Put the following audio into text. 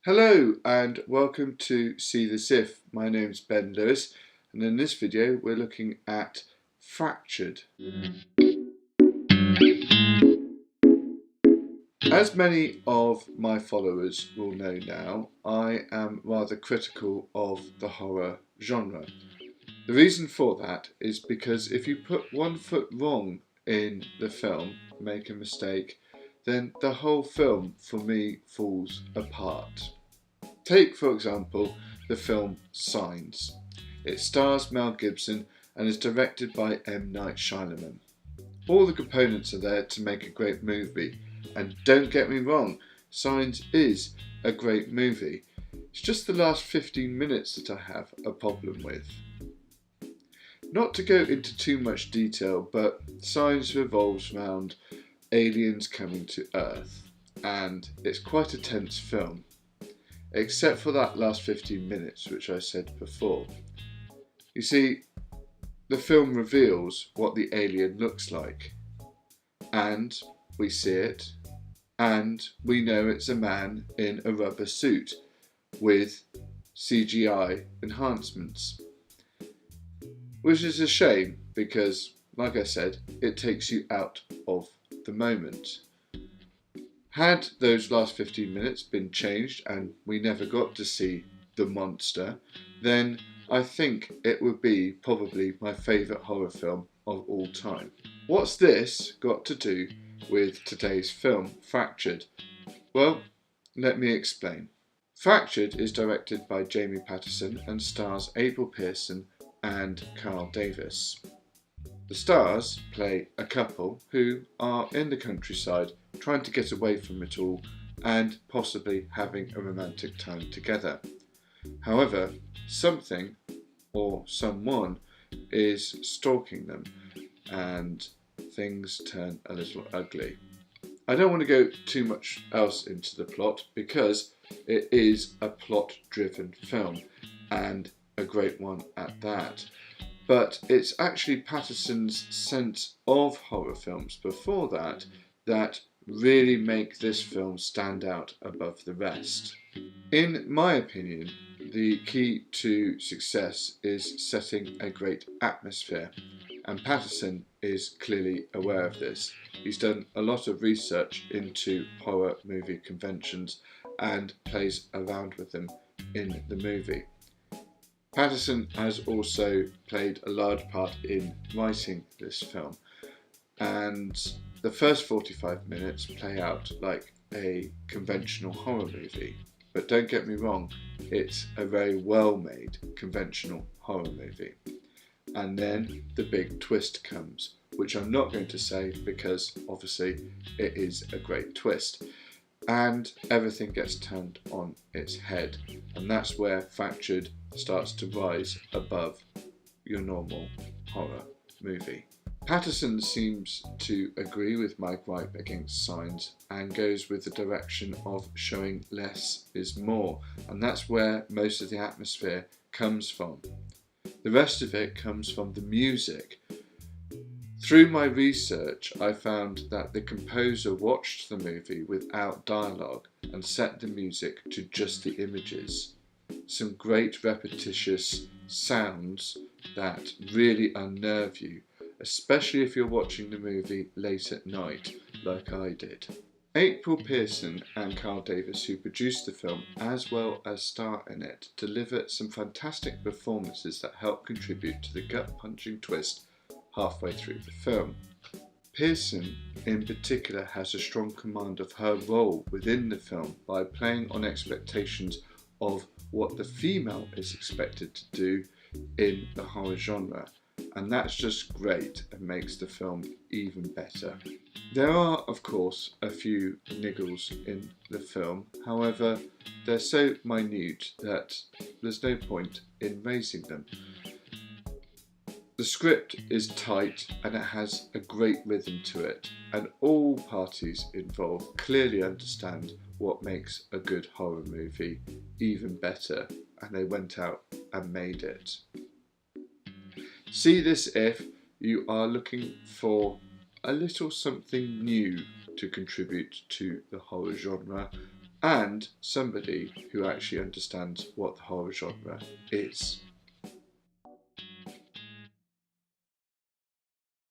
Hello and welcome to See This If. My name's Ben Lewis, and in this video we're looking at Fractured. As many of my followers will know now, I am rather critical of the horror genre. The reason for that is because if you put one foot wrong in the film, make a mistake, then the whole film for me falls apart. Take, for example, the film Signs. It stars Mel Gibson and is directed by M. Night Shyamalan. All the components are there to make a great movie, and don't get me wrong, Signs is a great movie. It's just the last 15 minutes that I have a problem with. Not to go into too much detail, but Signs revolves around aliens coming to Earth, and it's quite a tense film. Except for that last 15 minutes, which I said before. You see, the film reveals what the alien looks like, and we see it, and we know it's a man in a rubber suit with CGI enhancements. Which is a shame because, like I said, it takes you out of the moment. Had those last 15 minutes been changed and we never got to see the monster, then I think it would be probably my favourite horror film of all time. What's this got to do with today's film, Fractured? Well, let me explain. Fractured is directed by Jamie Patterson and stars April Pearson and Carl Davis. The stars play a couple who are in the countryside trying to get away from it all and possibly having a romantic time together. However, something or someone is stalking them and things turn a little ugly. I don't want to go too much else into the plot because it is a plot-driven film and a great one at that. But it's actually Patterson's sense of horror films before that that really make this film stand out above the rest. In my opinion, the key to success is setting a great atmosphere, and Patterson is clearly aware of this. He's done a lot of research into horror movie conventions and plays around with them in the movie. Patterson has also played a large part in writing this film, and the first 45 minutes play out like a conventional horror movie. But don't get me wrong, it's a very well made conventional horror movie. And then the big twist comes, which I'm not going to say because obviously it is a great twist. And everything gets turned on its head, and that's where Fractured starts to rise above your normal horror movie. Patterson seems to agree with my gripe against Signs and goes with the direction of showing less is more, and that's where most of the atmosphere comes from. The rest of it comes from the music. Through my research, I found that the composer watched the movie without dialogue and set the music to just the images. Some great repetitious sounds that really unnerve you, especially if you're watching the movie late at night, like I did. April Pearson and Carl Davis, who produced the film as well as star in it, deliver some fantastic performances that help contribute to the gut-punching twist halfway through the film. Pearson in particular has a strong command of her role within the film by playing on expectations of what the female is expected to do in the horror genre, and that's just great and makes the film even better. There are, of course, a few niggles in the film, however they're so minute that there's no point in raising them. The script is tight and it has a great rhythm to it, and all parties involved clearly understand what makes a good horror movie even better, and they went out and made it. See this if you are looking for a little something new to contribute to the horror genre and somebody who actually understands what the horror genre is.